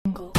Jungle.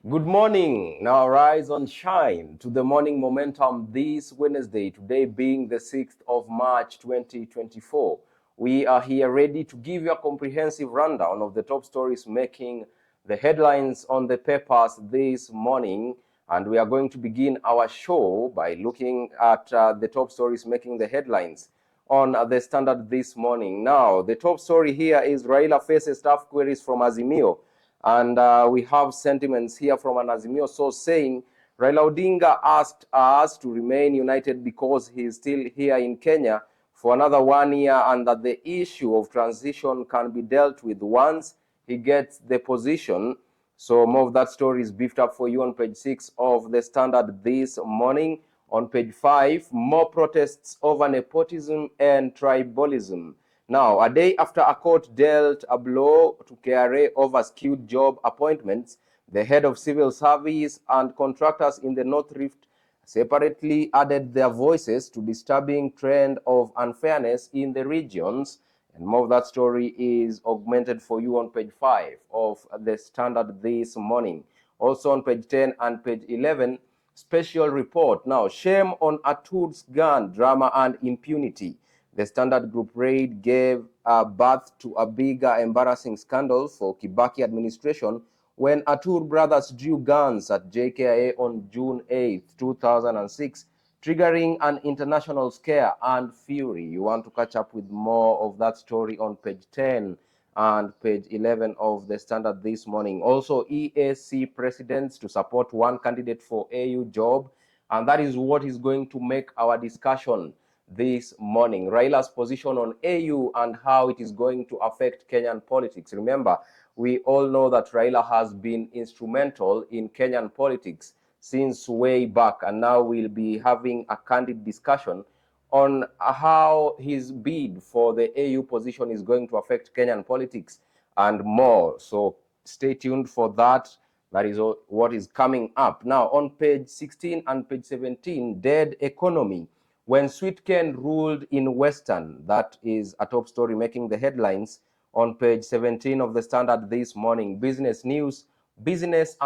Good morning. Now rise and shine to the morning momentum this Wednesday, today being the 6th of March 2024. We are here ready to give you a comprehensive rundown of the top stories making the headlines on the papers this morning. And we are going to begin our show by looking at the top stories making the headlines on the Standard this morning. Now, the top story here is Raila faces tough queries from Azimio. And we have sentiments here from an Azimio source saying Raila Odinga asked us to remain united because he is still here in Kenya for another 1 year, and that the issue of transition can be dealt with once he gets the position. So more of that story is beefed up for you on page 6 of the Standard this morning. On page 5, more protests over nepotism and tribalism. Now, a day after a court dealt a blow to KRA over skewed job appointments, the head of civil service and contractors in the North Rift separately added their voices to disturbing trend of unfairness in the regions. And more of that story is augmented for you on page 5 of the Standard this morning. Also on page 10 and page 11, special report. Now, shame on Atur's gun, drama and impunity. The Standard Group raid gave birth to a bigger embarrassing scandal for Kibaki administration when Atur brothers drew guns at JKIA on June 8, 2006, triggering an international scare and fury. You want to catch up with more of that story on page 10 and page 11 of the Standard this morning. Also, EAC presidents to support one candidate for AU job, and that is what is going to make our discussion this morning. Raila's position on AU and how it is going to affect Kenyan politics. Remember, we all know that Raila has been instrumental in Kenyan politics since way back, and now we'll be having a candid discussion on how his bid for the AU position is going to affect Kenyan politics and more. So stay tuned for that. That is what is coming up. Now, on page 16 and page 17, dead economy. When Sweet Ken ruled in Western, that is a top story making the headlines on page 17 of the Standard this morning. Business news, business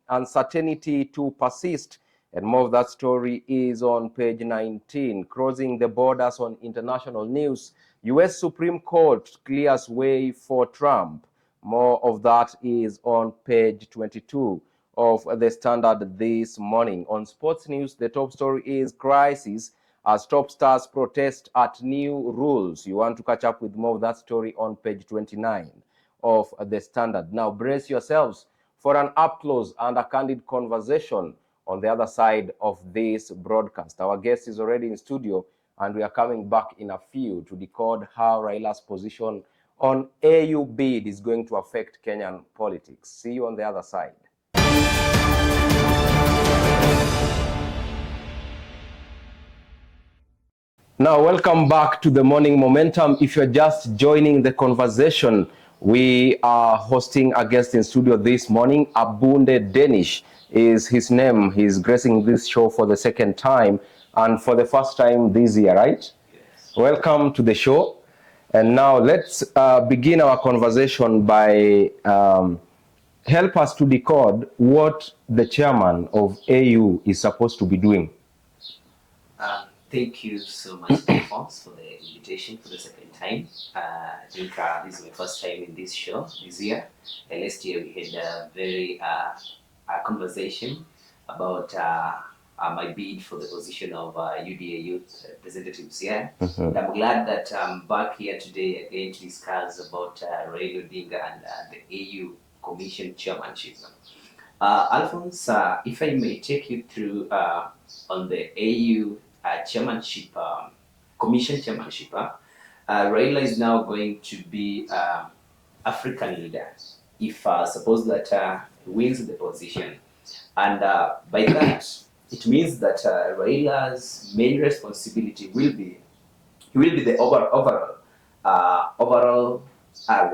uncertainty to persist. And more of that story is on page 19. Crossing the borders on international news. US Supreme Court clears way for Trump. More of that is on page 22 of the Standard this morning. On sports news, the top story is crisis as top stars protest at new rules. You want to catch up with more of that story on page 29 of the Standard. Now brace yourselves for an up-close and a candid conversation on the other side of this broadcast. Our guest is already in studio, and we are coming back in a few to decode how Raila's position on AU bid is going to affect Kenyan politics. See you on the other side. Now, welcome back to the Morning Momentum. If you're just joining the conversation, we are hosting a guest in studio this morning. Abunde Denish is his name. He's gracing this show for the second time and for the first time this year, right? Yes. Welcome to the show. And now let's begin our conversation by help us to decode what the chairman of AU is supposed to be doing. Thank you so much, Alfonsoh, for the invitation for the second time. I think this is my first time in this show this year. And last year we had a very conversation about my bid for the position of UDA Youth Representatives here. And I'm glad that I'm back here today again to discuss about Raila Odinga and the AU Commission Chairmanship. Alfonsoh, if I may take you through on the AU chairmanship, commission chairmanship, Raila is now going to be African leader if suppose that he wins the position, and by that it means that Raila's main responsibility will be the overall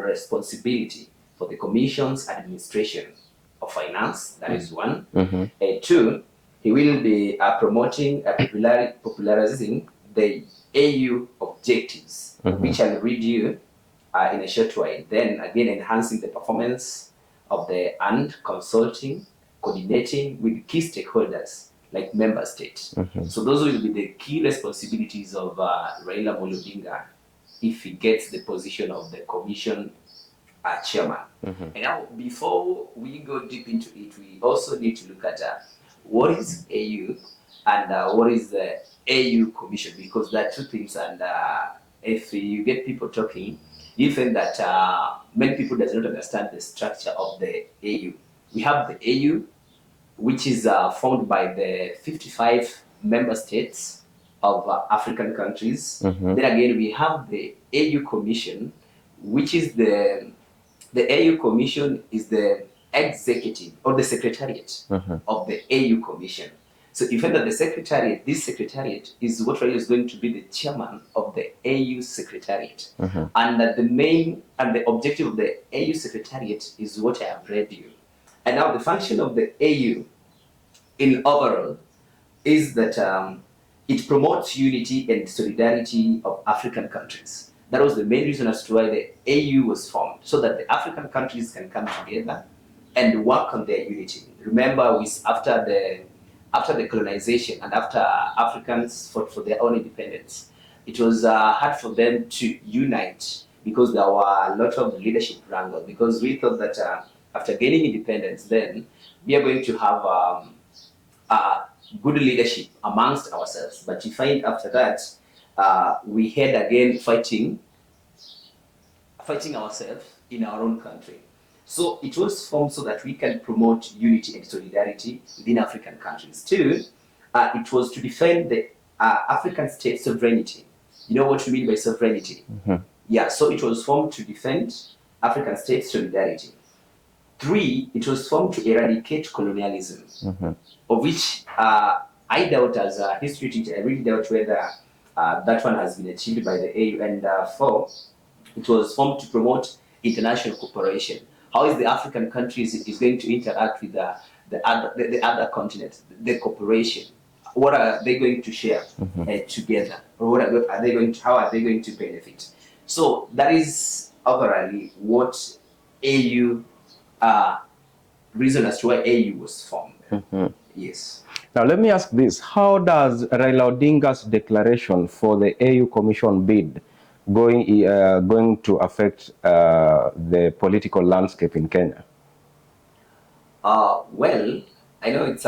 responsibility for the Commission's administration of finance. That is one. Mm-hmm. Two, he will be promoting popularizing the AU objectives, Mm-hmm. which I'll read you in a short while. Then again, enhancing the performance of the and consulting, coordinating with key stakeholders like member states. Mm-hmm. So those will be the key responsibilities of Raila Odinga if he gets the position of the commission chairman. Mm-hmm. And now, before we go deep into it, we also need to look at what is AU and what is the AU Commission, because there are two things. And if you get people talking, you think that many people does not understand the structure of the AU. We have the AU, which is formed by the 55 member states of African countries. Mm-hmm. Then again, we have the AU Commission, which is the AU Commission is the executive or the secretariat Mm-hmm. of the AU Commission. So if you the secretariat, this secretariat is what really is going to be the chairman of the AU secretariat. Mm-hmm. And the main and the objective of the AU secretariat is what I have read you. And now the function of the AU in overall is that it promotes unity and solidarity of African countries. That was the main reason as to why the AU was formed, so that the African countries can come together and work on their unity. Remember, after the colonization and after Africans fought for their own independence, it was hard for them to unite because there were a lot of leadership wrangle. Because we thought that after gaining independence, then we are going to have good leadership amongst ourselves. But you find after that, we had again fighting ourselves in our own country. So it was formed so that we can promote unity and solidarity within African countries. Two, it was to defend the African state sovereignty. You know what we mean by sovereignty? Mm-hmm. Yeah, so it was formed to defend African state solidarity. Three, it was formed to eradicate colonialism, Mm-hmm. of which I doubt, as a history teacher, I really doubt whether that one has been achieved by the AU. And four, it was formed to promote international cooperation. How is the African countries is going to interact with the other continents, the cooperation? What are they going to share together, or what are they going to, how are they going to benefit? So that is overall what AU reason as to why AU was formed. Mm-hmm. Yes. Now let me ask this: how does Raila Odinga's declaration for the AU Commission bid going to affect the political landscape in Kenya? Well, I know it's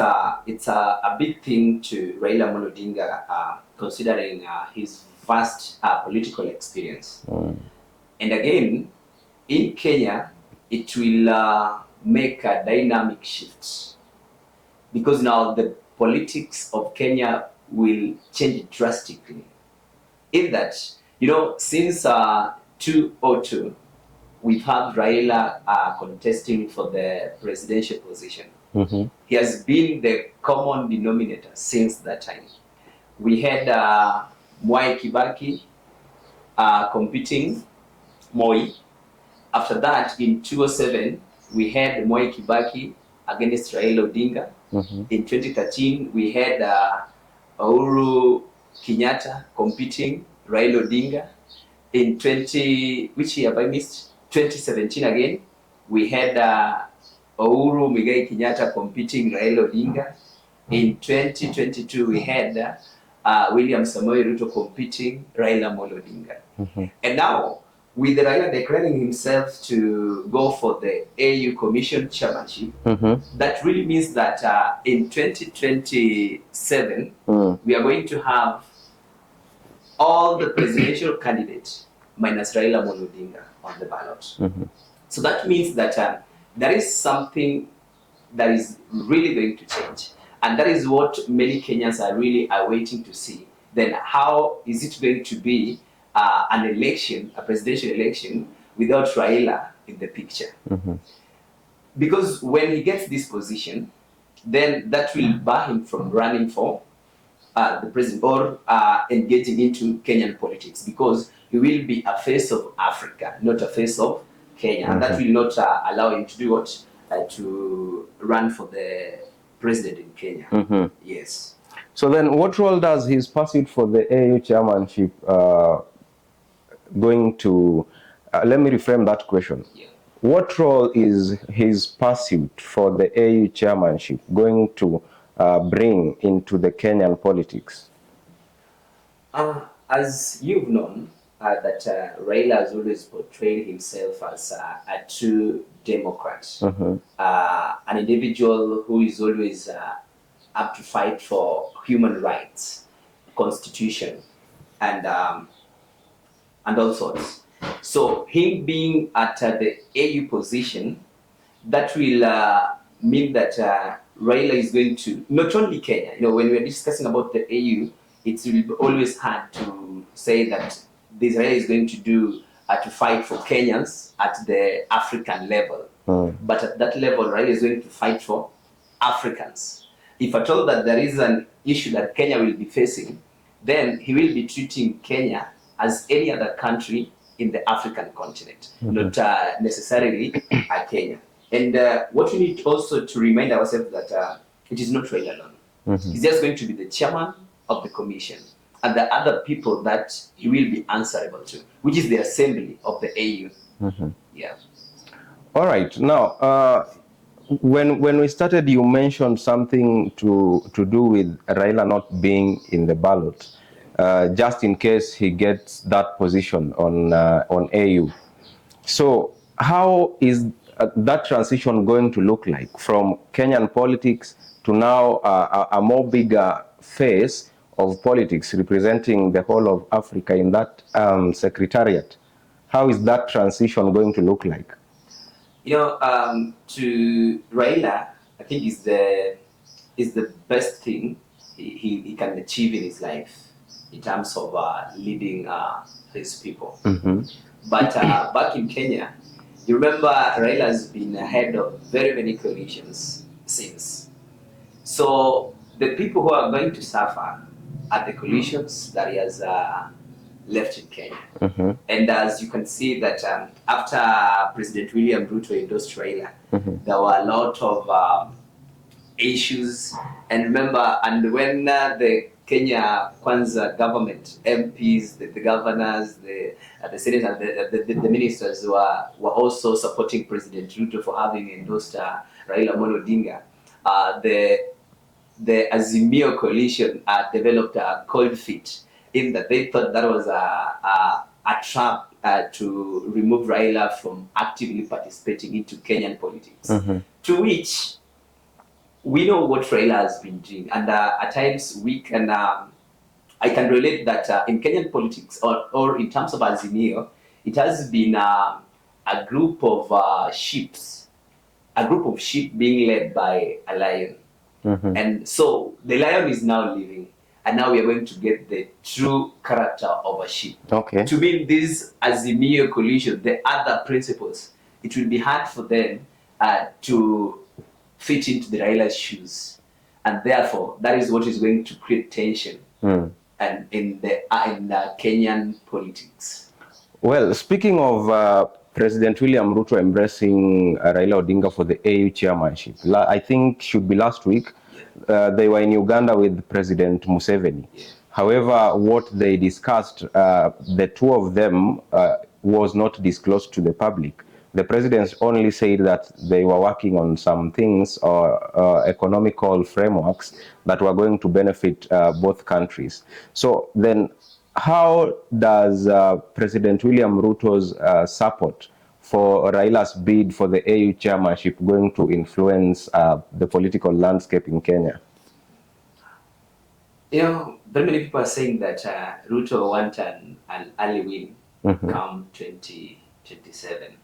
a big thing to Raila Odinga, considering his vast political experience. And again, in Kenya, it will make a dynamic shift, because now the politics of Kenya will change drastically. In that, you know, since 2002, we've had Raila contesting for the presidential position. Mm-hmm. He has been the common denominator since that time. We had Mwai Kibaki competing Moi. After that, in 2007, we had Mwai Kibaki against Raila Odinga. Mm-hmm. In 2013, we had Uhuru Kenyatta competing Raila Odinga. In 2017 again, we had Uhuru Muigai Kenyatta competing Raila Odinga. In 2022, we had William Samoei Ruto competing Raila Odinga. Mm-hmm. And now, with Raila declaring himself to go for the AU Commission chairmanship, Mm-hmm. that really means that in 2027, we are going to have all the presidential candidates minus Raila Odinga on the ballot. Mm-hmm. So that means that there is something that is really going to change. And that is what many Kenyans are really awaiting to see. Then how is it going to be an election, a presidential election, without Raila in the picture? Mm-hmm. Because when he gets this position, then that will bar him from running for the president or engaging into Kenyan politics. Because he will be a face of Africa, not a face of Kenya. And that will not allow him to do what? To run for the president in Kenya. Yes. So then what role does his pursuit for the AU chairmanship going to, let me reframe that question. Yeah. What role is his pursuit for the AU chairmanship going to bring into the Kenyan politics? As you've known, that Raila has always portrayed himself as a true Democrat, an individual who is always up to fight for human rights, constitution, and all sorts. So him being at the AU position, that will mean that Raila is going to, not only Kenya, when we're discussing about the AU, it's always hard to say that this Raila is going to do to fight for Kenyans at the African level. But at that level, Raila is going to fight for Africans. If at all that there is an issue that Kenya will be facing, then he will be treating Kenya as any other country in the African continent, not necessarily Kenya. And what we need also to remind ourselves that it is not Raila alone. He's just going to be the chairman of the commission and the other people that he will be answerable to, which is the assembly of the AU. Yeah. All right. Now, when we started, you mentioned something to do with Raila not being in the ballot, just in case he gets that position on AU. So how is that transition going to look like from Kenyan politics to now a more bigger face of politics representing the whole of Africa in that secretariat? How is that transition going to look like? To Raila, I think is the best thing he can achieve in his life in terms of leading his people. But back in Kenya, you remember Raila has been ahead of very many coalitions since. So the people who are going to suffer are the coalitions that he has left in Kenya. And as you can see that after President William Ruto endorsed Raila, there were a lot of issues. And remember, and when the Kenya Kwanza government, MPs, the governors, the senators, and the ministers were also supporting President Ruto for having endorsed Raila Amolo Odinga, the Azimio coalition developed a cold feet in that they thought that was a trap to remove Raila from actively participating into Kenyan politics. To which we know what Raila has been doing, and at times we can, I can relate that in Kenyan politics or in terms of Azimio, it has been a group of sheep being led by a lion. And so the lion is now leaving, and now we are going to get the true character of a sheep. To mean this Azimio coalition, the other principles, it will be hard for them to fit into the Raila's shoes, and therefore that is what is going to create tension and in the Kenyan politics. Well, speaking of President William Ruto embracing Raila Odinga for the AU chairmanship, I think should be last week. They were in Uganda with President Museveni. However, what they discussed, the two of them, was not disclosed to the public. The presidents only said that they were working on some things or economical frameworks that were going to benefit both countries. So then how does President William Ruto's support for Raila's bid for the AU chairmanship going to influence the political landscape in Kenya? Very many people are saying that Ruto wants an early win come 2027.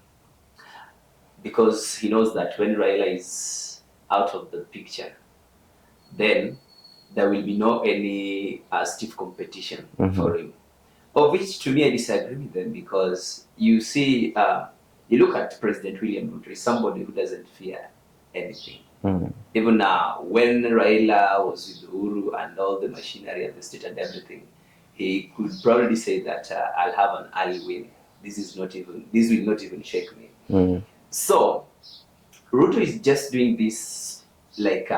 Because he knows that when Raila is out of the picture, then there will be no any stiff competition for him. Of which, to me, I disagree with them, because you see, you look at President William Ruto, he's somebody who doesn't fear anything. Even when Raila was with Uhuru and all the machinery and the state and everything, he could probably say that I'll have an early win. This will not even shake me. So Ruto is just doing this like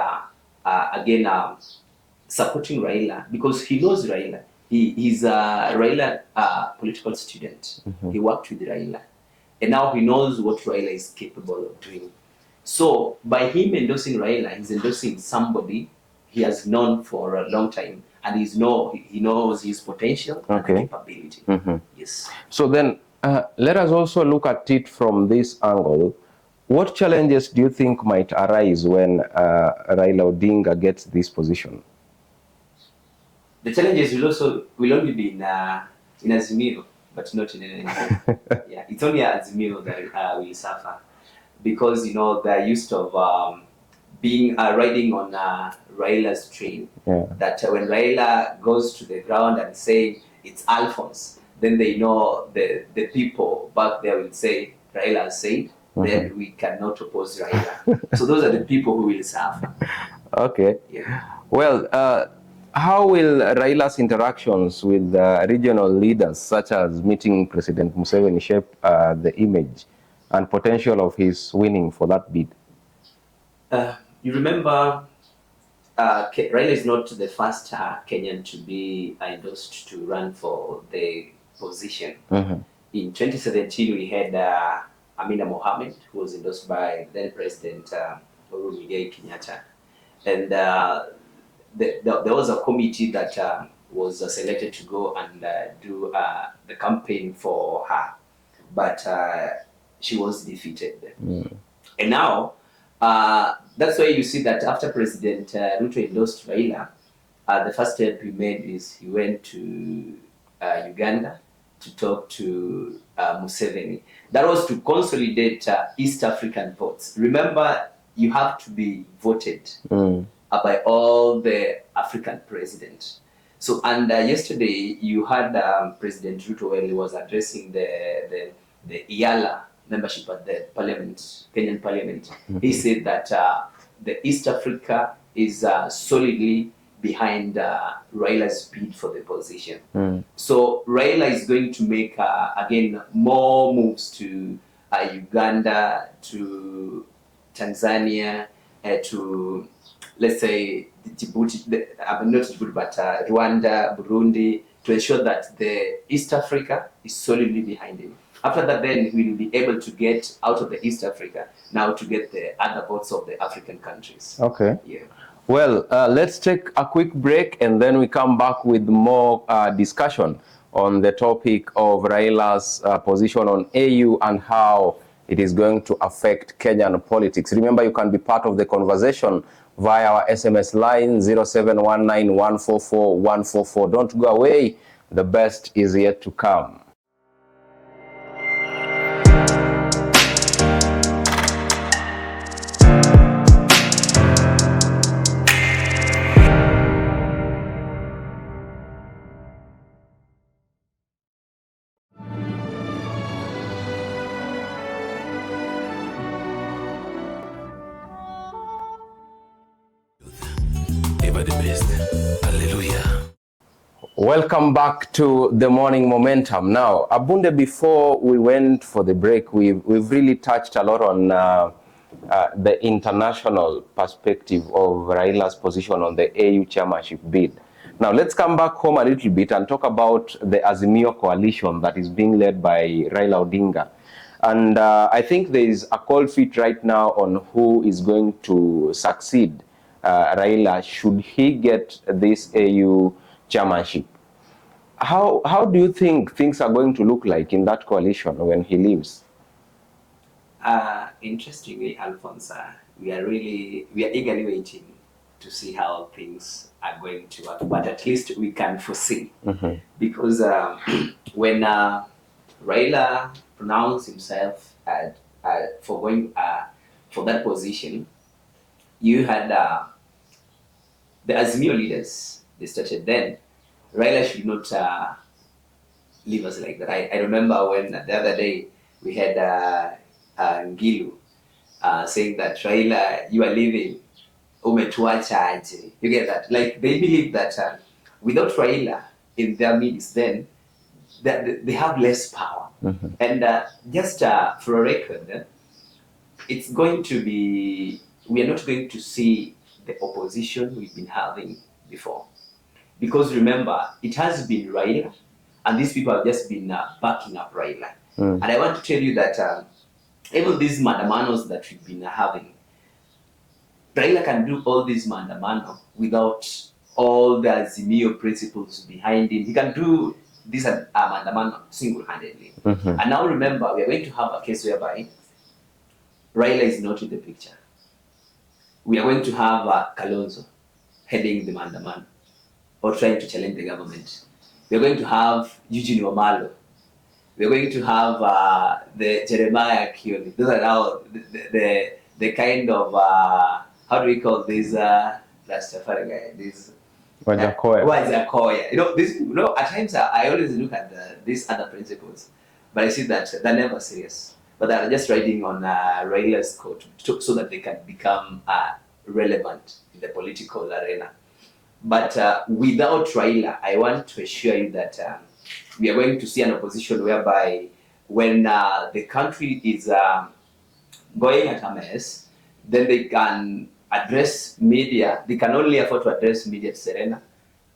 again supporting Raila because he knows Raila. He's a Raila political student. He worked with Raila, and now he knows what Raila is capable of doing. So by him endorsing Raila, he's endorsing somebody he has known for a long time, and he knows his potential and capability. Yes. So then let us also look at it from this angle. What challenges do you think might arise when Raila Odinga gets this position? The challenges will only be in Azimio, but not in anything. Yeah, it's only Azimio that will suffer because they're used of being riding on Raila's train. That when Raila goes to the ground and say it's Alfonsoh, then they know the people back there will say Raila has said. Then we cannot oppose Raila. So those are the people who will suffer. Okay. Yeah. Well, how will Raila's interactions with regional leaders, such as meeting President Museveni, shape the image and potential of his winning for that bid? You remember, Raila is not the first Kenyan to be endorsed to run for the position. In 2017, we had Amina Mohammed, who was endorsed by then President Uhuru Kenyatta, and there was a committee that was selected to go and do the campaign for her, but she was defeated. And now, that's why you see that after President Ruto endorsed Raila, the first step he made is he went to Uganda to talk to Museveni. That was to consolidate East African votes. Remember, you have to be voted by all the African presidents. So, and yesterday you had President Ruto when he was addressing the IALA membership at the Parliament, Kenyan Parliament. He said that the East Africa is solidly behind Raila's bid for the position. So Raila is going to make again more moves to Uganda, to Tanzania, to let's say Djibouti, not Djibouti, but Rwanda, Burundi, to ensure that the East Africa is solidly behind him. After that, then we will be able to get out of the East Africa now to get the other votes of the African countries. Okay. Yeah. Well, let's take a quick break and then we come back with more discussion on the topic of Raila's position on AU and how it is going to affect Kenyan politics. Remember, you can be part of the conversation via our SMS line 0719144144. Don't go away. The best is yet to come. Welcome back to the Morning Momentum. Now, Abunde, before we went for the break, we've really touched a lot on the international perspective of Raila's position on the AU chairmanship bid. Now, let's come back home a little bit and talk about the Azimio coalition that is being led by Raila Odinga. And I think there is a cold feet right now on who is going to succeed Raila should he get this AU chairmanship. How do you think things are going to look like in that coalition when he leaves? Interestingly, Alfonsoh, we are eagerly waiting to see how things are going to work, but at least we can foresee. Because when Raila pronounced himself for going for that position, you had the Azimio leaders, they started then. Raila should not leave us like that. I remember when the other day we had Ngilu saying that Raila, you are leaving, umetuacha aje. You get that? Like they believe that without Raila, in their midst, then that they have less power. And just for a record, it's going to be, we are not going to see the opposition we've been having before. Because remember, it has been Raila, and these people have just been backing up Raila. And I want to tell you that even these mandamanos that we've been having, Raila can do all these mandamano without all the Azimio principles behind him. He can do this mandamano single-handedly. And now remember, we are going to have a case whereby Raila is not in the picture. We are going to have Kalonzo heading the mandamano or trying to challenge the government. We are going to have Eugene Wamalo. We are going to have the Jeremiah Kioni. Those are now the kind of how do we call these Rastafari guy? These Wajakoya. At times I always look at these other principles, but I see that they're never serious. But they're just riding on Raila'S coat so that they can become relevant in the political arena. But without Raila, I want to assure you that we are going to see an opposition whereby when the country is going at a mess, then they can address media. They can only afford to address media at Serena.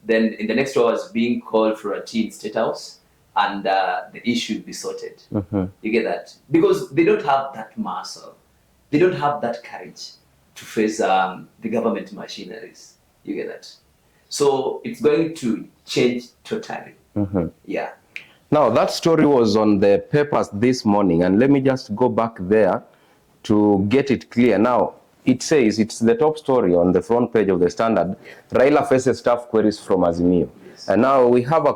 Then in the next hours, being called for a tea in State House, and the issue will be sorted. You get that? Because they don't have that muscle. They don't have that courage to face the government machineries. You get that? So it's going to change totally. Yeah. Now, that story was on the papers this morning, and let me just go back there to get it clear. Now, it says, it's the top story on the front page of the Standard. Raila faces tough queries from Azimio. And now we have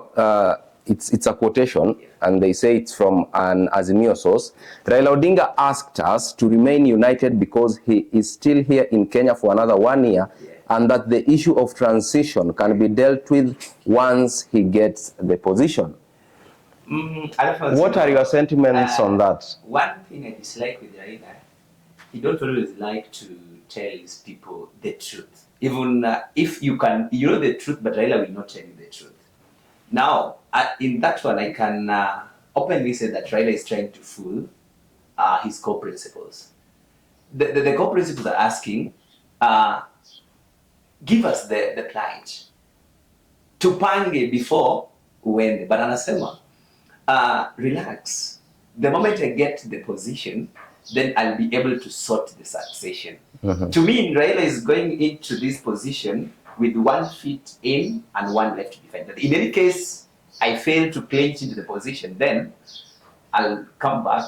it's a quotation, and they say it's from an Azimio source. Raila Odinga asked us to remain united because he is still here in Kenya for another 1 year, and that the issue of transition can be dealt with once he gets the position. Alfonsoh, what are your sentiments on that? One thing I dislike with Raila, he don't always like to tell his people the truth. Even if you know the truth, but Raila will not tell you the truth. Now, in that one, I can openly say that Raila is trying to fool his core principles. The core principles are asking, give us the plight. Tupange before when, but anasema, relax. The moment I get the position, then I'll be able to sort the succession. To me, Raila is going into this position with 1 foot in and 1 left to defend. In any case, I fail to clinch into the position, then I'll come back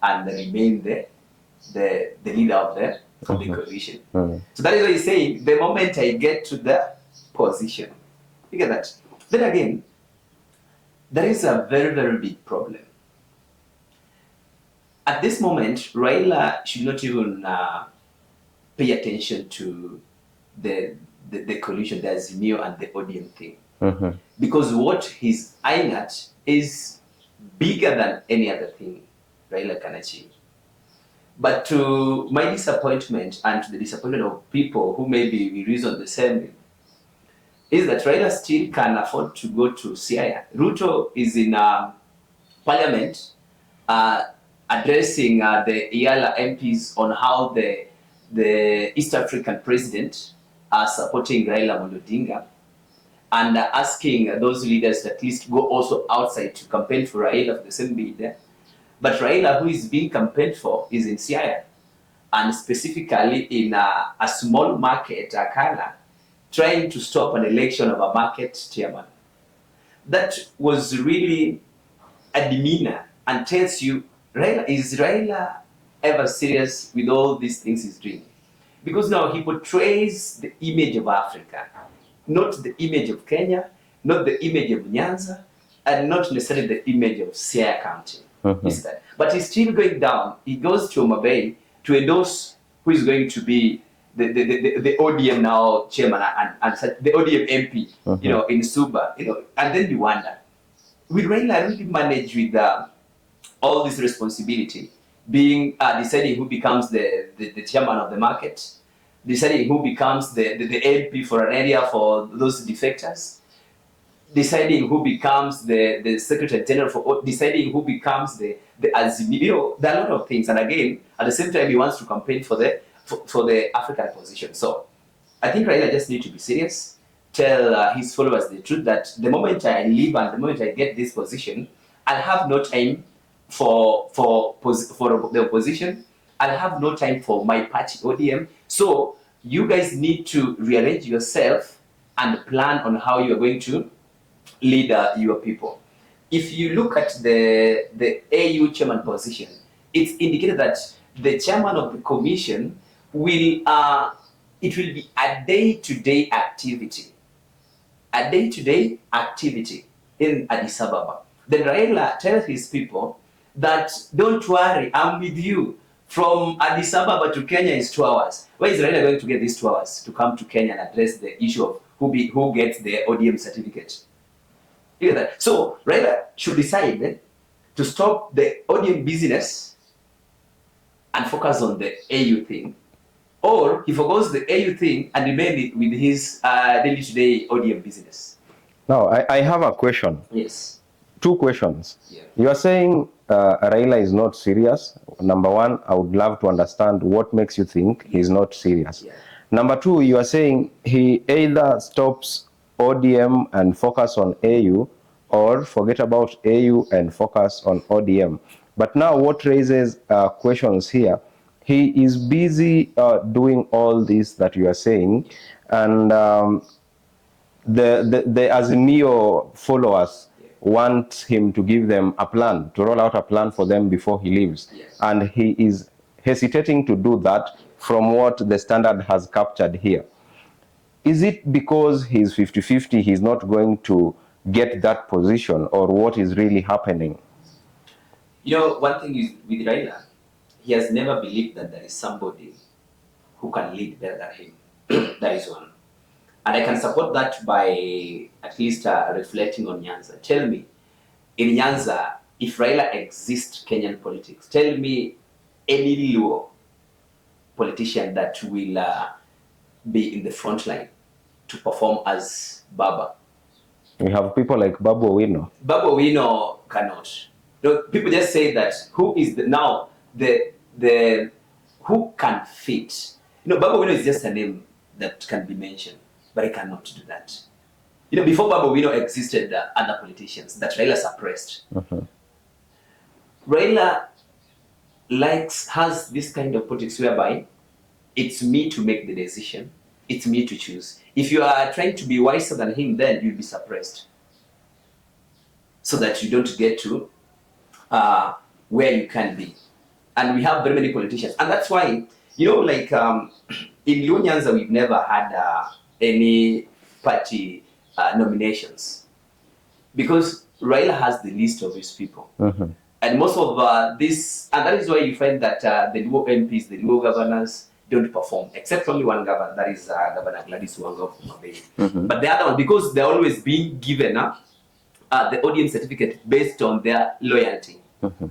and remain the leader of the coalition. So that is what he's saying. The moment I get to the position, you get that? Then again, there is a very, very big problem. At this moment, Raila should not even pay attention to the coalition, the Azimio and the ODM thing. Because what he's eyeing at is bigger than any other thing Raila can achieve. But to my disappointment and to the disappointment of people who maybe we reason the same, is that Raila still can afford to go to Siaya. Ruto is in parliament addressing the IALA MPs on how the East African president are supporting Raila Odinga, and asking those leaders to at least go also outside to campaign for Raila for the same bid. But Raila, who is being campaigned for, is in Siaya, and specifically in a small market, Akala, trying to stop an election of a market chairman. That was really a demeanor and tells you, is Raila ever serious with all these things he's doing? Because now he portrays the image of Africa, not the image of Kenya, not the image of Nyanza, and not necessarily the image of Siaya County. But he's still going down. He goes to Homa Bay to endorse who is going to be the ODM now chairman and the ODM MP, in Suba, and then you wonder, will Raila really manage with all this responsibility, being deciding who becomes the chairman of the market, deciding who becomes the MP for an area for those defectors, deciding who becomes the Secretary General, for deciding who becomes the Azimio. You know, there are a lot of things. And again, at the same time, he wants to campaign for the African position. So I think Raila just need to be serious, tell his followers the truth that the moment I leave and the moment I get this position, I'll have no time for the opposition. I'll have no time for my party, ODM. So you guys need to rearrange yourself and plan on how you're going to lead your people. If you look at the AU chairman position, it's indicated that the chairman of the commission will it will be a day-to-day activity, in Addis Ababa. Then Raila tells his people that don't worry, I'm with you. From Addis Ababa to Kenya is 2 hours. Where is Raila going to get these 2 hours to come to Kenya and address the issue of who gets the ODM certificate? You get that? So Raila should decide to stop the ODM business and focus on the AU thing, or he forgoes the AU thing and remain with his day-to-day ODM business. Now, I have a question. Yes. 2 questions. Yeah. You are saying Raila is not serious. Number 1, I would love to understand what makes you think he's not serious. Yeah. Number 2, you are saying he either stops ODM and focus on AU, or forget about AU and focus on ODM. But now what raises questions here, he is busy doing all this that you are saying, and the Azimio followers want him to give them a plan, to roll out a plan for them before he leaves. Yes. And he is hesitating to do that from what the Standard has captured here. Is it because he's 50-50, he's not going to get that position, or what is really happening? You know, one thing is with Raila, he has never believed that there is somebody who can lead better than him. That is one. And I can support that by at least reflecting on Nyanza. Tell me, in Nyanza, if Raila exists Kenyan politics, tell me any Luo politician that will be in the front line to perform as Baba. We have people like Babu Owino. Babu Owino cannot. No, people just say that who is the who can fit. You know, Babu Owino is just a name that can be mentioned, but I cannot do that. You know, before Babu Owino existed, other politicians that Raila suppressed. Raila has this kind of politics whereby it's me to make the decision, it's me to choose. If you are trying to be wiser than him, then you'll be suppressed, so that you don't get to where you can be. And we have very many politicians, and that's why, you know, like in Luo Nyanza, we've never had any party nominations, because Raila has the list of his people. And most of this, and that is why you find that the Luo MPs, the Luo governors, don't perform, except only one governor, that is Governor Gladys Wanga from Mabei. But the other one, because they're always being given the audience certificate based on their loyalty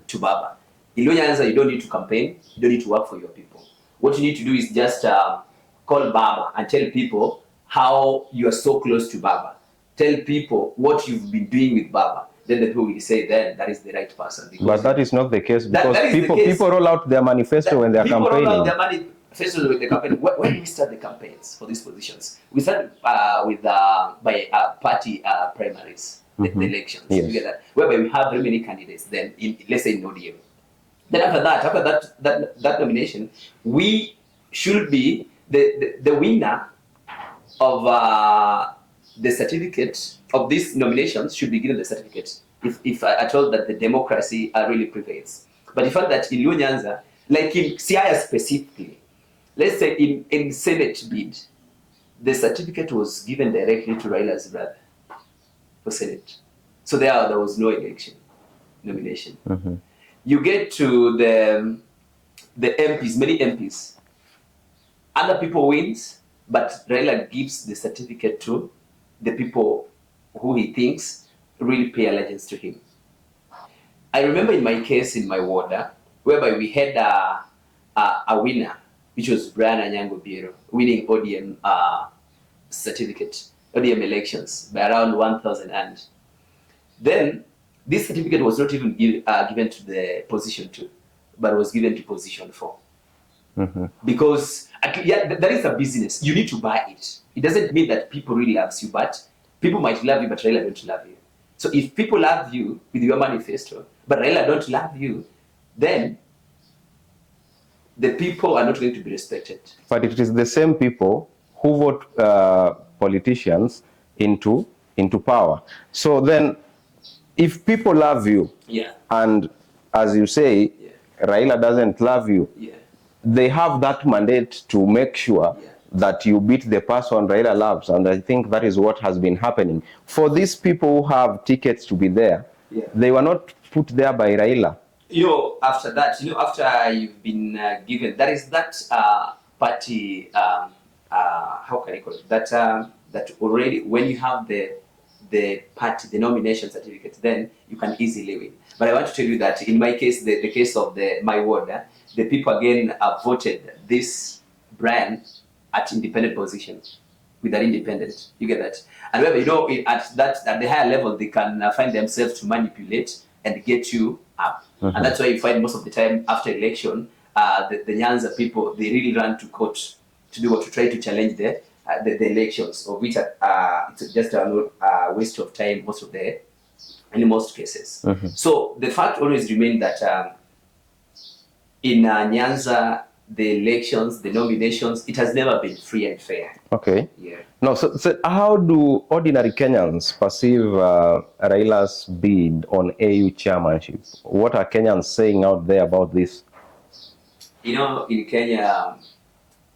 to Baba. In Luo Nyanza, you don't need to campaign, you don't need to work for your people. What you need to do is just call Baba and tell people how you are so close to Baba. Tell people what you've been doing with Baba. Then the people will say, then that is the right person. But that is not the case, because that people roll out their manifesto when they are campaigning. People roll out their manifesto when they campaign. When we start the campaigns for these positions, we start with by party primaries, the elections. Yes. You get that? Whereby we have very many candidates. Then, let's say in ODM. Then after that nomination, we should be the winner of the certificate of these nominations should be given the certificate if I told that the democracy really prevails. But the fact that in Luo Nyanza, like in Siaya specifically, let's say in Senate bid, the certificate was given directly to Raila'S brother for Senate. So there was no election nomination. You get to the MPs, many MPs, other people wins, but Raila gives the certificate to the people who he thinks really pay allegiance to him. I remember in my case in my ward, whereby we had a winner, which was Brian Anyango Biero, winning ODM certificate. ODM elections by around 1,000, and then this certificate was not even given to the position 2, but was given to position 4. Because that is a business. You need to buy it. It doesn't mean that people really loves you, but people might love you, but Raila don't love you. So if people love you with your manifesto, but Raila don't love you, then the people are not going to be respected. But it is the same people who vote politicians into power. So then, if people love you, and as you say, Raila doesn't love you, they have that mandate to make sure that you beat the person Raila loves, and I think that is what has been happening. For these people who have tickets to be there, they were not put there by Raila. After that, after you've been given, that is that party, how can I call it? That already, when you have the party, the nomination certificate, then you can easily win. But I want to tell you that in my case, the case of my ward, the people again voted this brand at independent position with an independent. You get that? And remember, at the higher level, they can find themselves to manipulate and get you up. And that's why you find most of the time after election, the Nyanza people, they really run to court to try to challenge the elections, of which it's just a waste of time in most cases. So the fact always remains that in Nyanza, the elections, the nominations, it has never been free and fair. Okay. Yeah. No, so how do ordinary Kenyans perceive Raila's bid on AU chairmanship? What are Kenyans saying out there about this? In Kenya,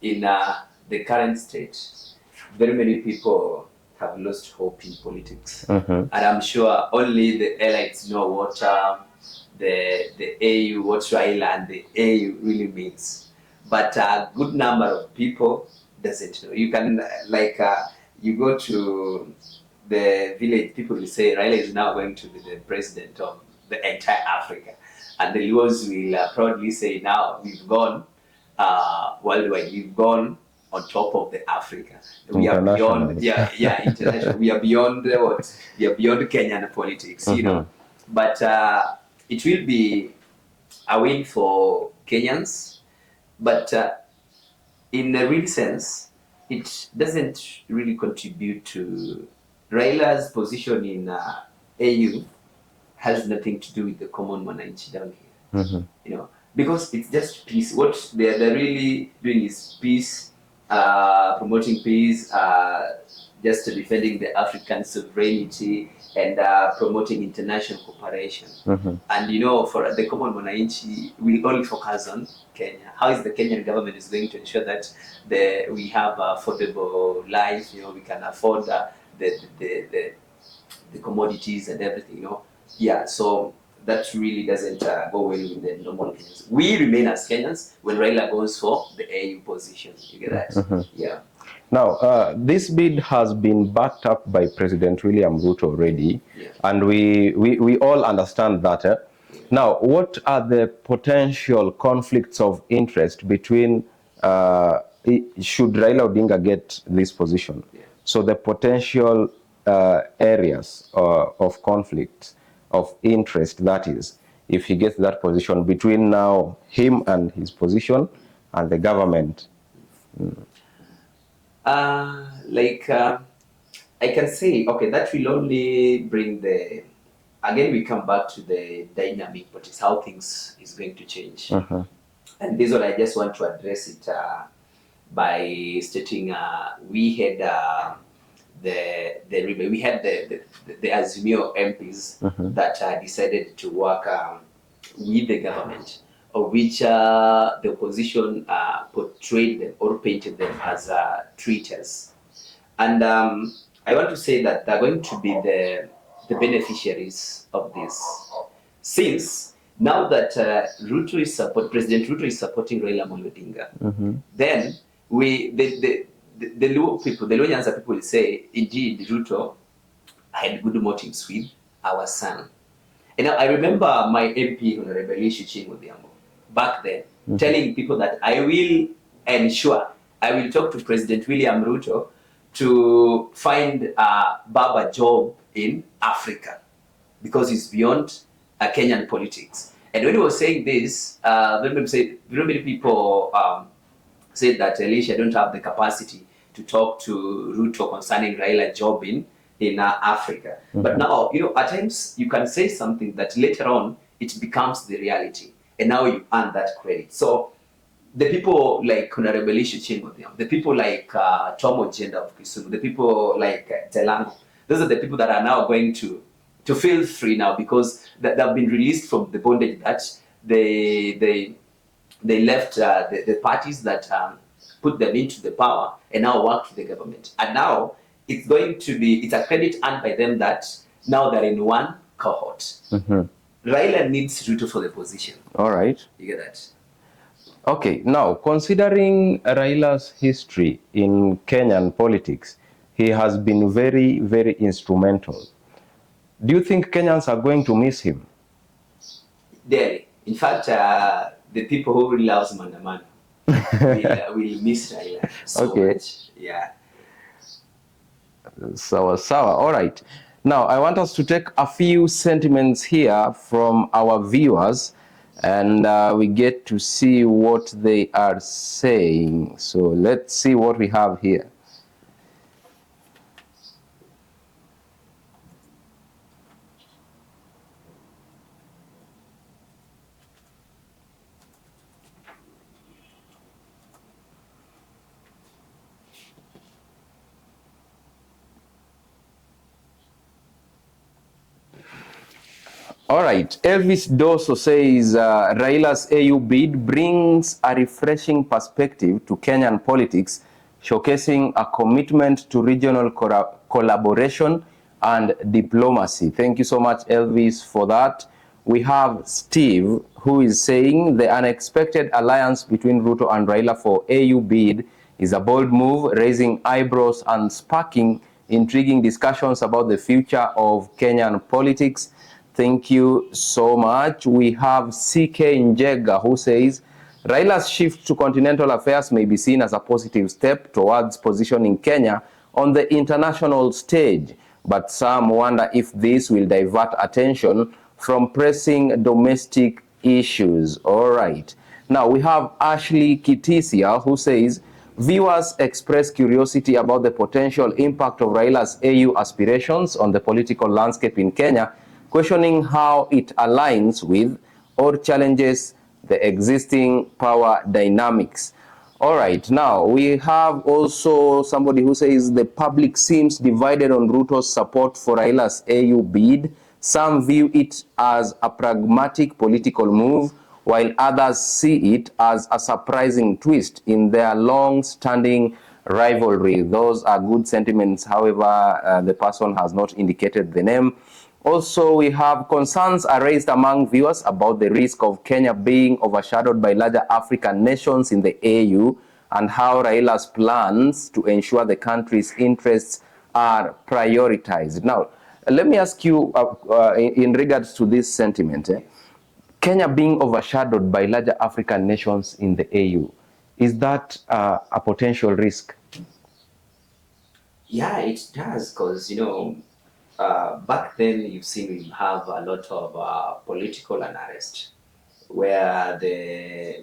in the current state, very many people have lost hope in politics. And I'm sure only the elites know what the AU, what Raila and the AU really means. But a good number of people doesn't know. You can, you go to the village, people will say Raila is now going to be the president of the entire Africa. And the Luos will proudly say, now we've gone worldwide, we've gone on top of the Africa. We are beyond, international. We are beyond we are beyond Kenyan politics, But it will be a win for Kenyans. But in a real sense, it doesn't really contribute to Raila's position in AU. Has nothing to do with the common Mwananchi down here, because it's just peace. What they're really doing is peace, promoting peace, just defending the African sovereignty and promoting international cooperation. And for the common Mwananchi, we only focus on Kenya. How is the Kenyan government is going to ensure that we have affordable life? We can afford the commodities and everything. So that really doesn't go well with the normal Kenyans. We remain as Kenyans when Raila goes for the AU position. You get that? Yeah. Now, this bid has been backed up by President William Ruto already, and we all understand that. Now, what are the potential conflicts of interest between, should Raila Odinga get this position? So the potential areas of conflict of interest, that is, if he gets that position, between now him and his position and the government. I can say, okay, that will only bring again we come back to the dynamic politics, how things is going to change. And this one I just want to address it by stating we had the Azimio MPs that decided to work with the government, of which the opposition portrayed them or painted them as traitors. And I want to say that they're going to be the beneficiaries of this, since now that President Ruto is supporting Raila Odinga, then the Luo people, the Luo Nyanza people will say, indeed, Ruto had good motives with our son. And I remember my MP, Honorable Shichingu back then, telling people that I will ensure, I will talk to President William Ruto to find a barber job in Africa because it's beyond Kenyan politics. And when he was saying this, very many people said that Elisha don't have the capacity to talk to Ruto concerning Raila job in Africa. But now, at times you can say something that later on it becomes the reality, and now you earn that credit. So the people like Honorable Elisha Chingodhiam, the people like Tom Ojenda of Kisumu, the people like Telango, those are the people that are now going to feel free now because they've been released from the bondage that they left the parties that put them into the power and now work for the government. And now it's a credit earned by them that now they're in one cohort. Raila needs Ruto for the position. All right. You get that? Okay, now considering Raila's history in Kenyan politics, he has been very, very instrumental. Do you think Kenyans are going to miss him? Daily. In fact, the people who really loves Mandamano will miss Raila so much. Yeah. Sawa. All right. Now, I want us to take a few sentiments here from our viewers, and we get to see what they are saying. So let's see what we have here. All right, Elvis Doso says Raila's AU bid brings a refreshing perspective to Kenyan politics, showcasing a commitment to regional collaboration and diplomacy. Thank you so much, Elvis, for that. We have Steve, who is saying the unexpected alliance between Ruto and Raila for AU bid is a bold move, raising eyebrows and sparking intriguing discussions about the future of Kenyan politics. Thank you so much. We have CK Njega, who says Raila's shift to continental affairs may be seen as a positive step towards positioning Kenya on the international stage, but some wonder if this will divert attention from pressing domestic issues. All right. Now we have Ashley Kitisia, who says viewers express curiosity about the potential impact of Raila's AU aspirations on the political landscape in Kenya, questioning how it aligns with or challenges the existing power dynamics. All right, now we have also somebody who says the public seems divided on Ruto's support for Raila's AU bid. Some view it as a pragmatic political move, while others see it as a surprising twist in their long-standing rivalry. Those are good sentiments. However, the person has not indicated the name. Also, we have concerns are raised among viewers about the risk of Kenya being overshadowed by larger African nations in the AU and how Raila's plans to ensure the country's interests are prioritized. Now, let me ask you in regards to this sentiment, Kenya being overshadowed by larger African nations in the AU, is that a potential risk? Yeah, it does, because, back then you've seen we have a lot of political unrest where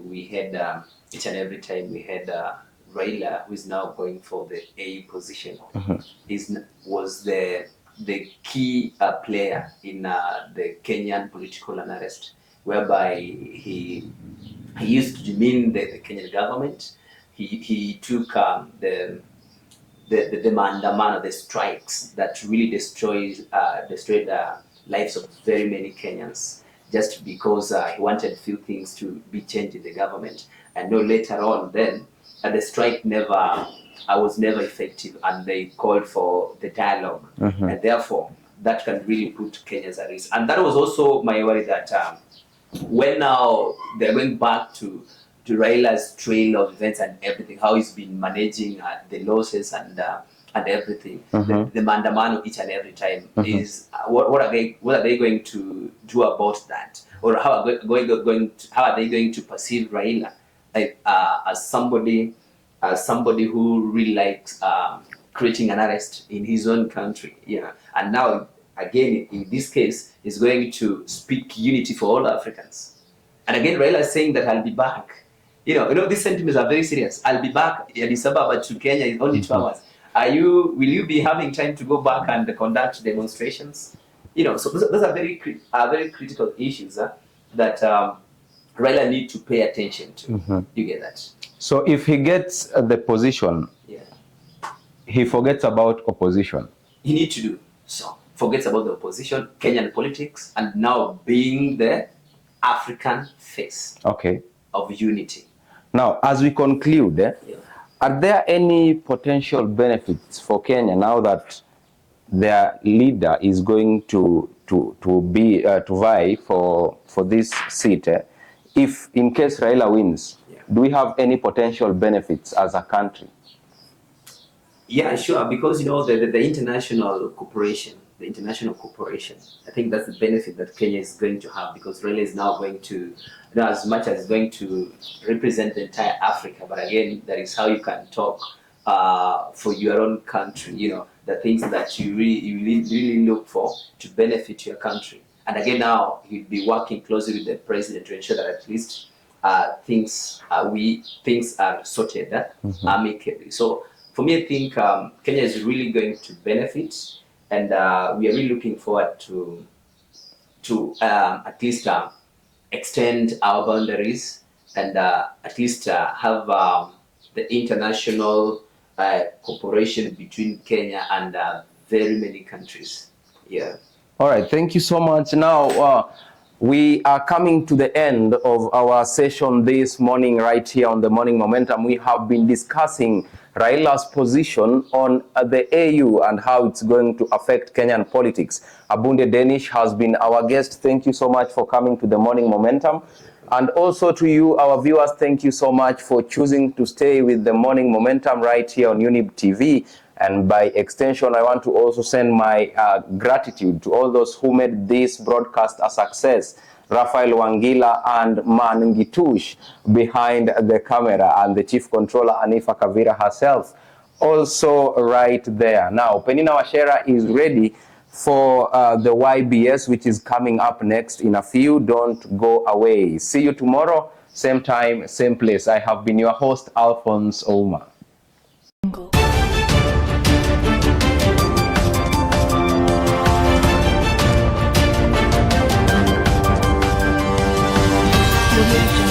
we had each and every time we had Raila, who is now going for the AU position, was the key player in the Kenyan political unrest, whereby he used to demean the Kenyan government. He took the maandamano, the strikes that really destroyed the lives of very many Kenyans, just because he wanted a few things to be changed in the government. And no, later on then, the strike was never effective, and they called for the dialogue. And therefore, that can really put Kenyans at risk. And that was also my worry that when now they're going back to Raila's trail of events and everything, how he's been managing the losses and everything, the maandamano each and every time is what are they going to do about that, or how are they going to perceive Raila as somebody who really likes creating an arrest in his own country. Yeah, and now again in this case is going to speak unity for all Africans. And again, Raila is saying that I'll be back. These sentiments are very serious. I'll be back. Addis Ababa to Kenya is only 2 hours. Will you be having time to go back and conduct demonstrations? So those are very critical issues that Raila need to pay attention to. You get that? So if he gets the position, he forgets about opposition. He need to do so. Forgets about the opposition, Kenyan politics, and now being the African face of unity. Now, as we conclude, are there any potential benefits for Kenya now that their leader is going to vie for this seat? If in case Raila wins, do we have any potential benefits as a country? Yeah, sure. Because the international cooperation. I think that's the benefit that Kenya is going to have, because Raila is now going to, as much as going to represent the entire Africa, but again, that is how you can talk for your own country. The things that you really look for to benefit your country. And again, now he'll be working closely with the president to ensure that at least things are sorted amicably. So for me, I think Kenya is really going to benefit. And we are really looking forward to at least extend our boundaries and at least have the international cooperation between Kenya and very many countries. Yeah. All right. Thank you so much. Now we are coming to the end of our session this morning right here on the Morning Momentum. We have been discussing Raila's position on the AU and how it's going to affect Kenyan politics. Abunde Denish has been our guest. Thank you so much for coming to the Morning Momentum. And also to you, our viewers, thank you so much for choosing to stay with the Morning Momentum right here on Younib TV. And by extension, I want to also send my gratitude to all those who made this broadcast a success. Raphael, Wangila, and Mangitush behind the camera, and the chief controller, Anifa, Kavira herself, also right there. Now, Penina Washera is ready for the YBS, which is coming up next in a few. Don't go away. See you tomorrow, same time, same place. I have been your host, Alfonsoh. You'll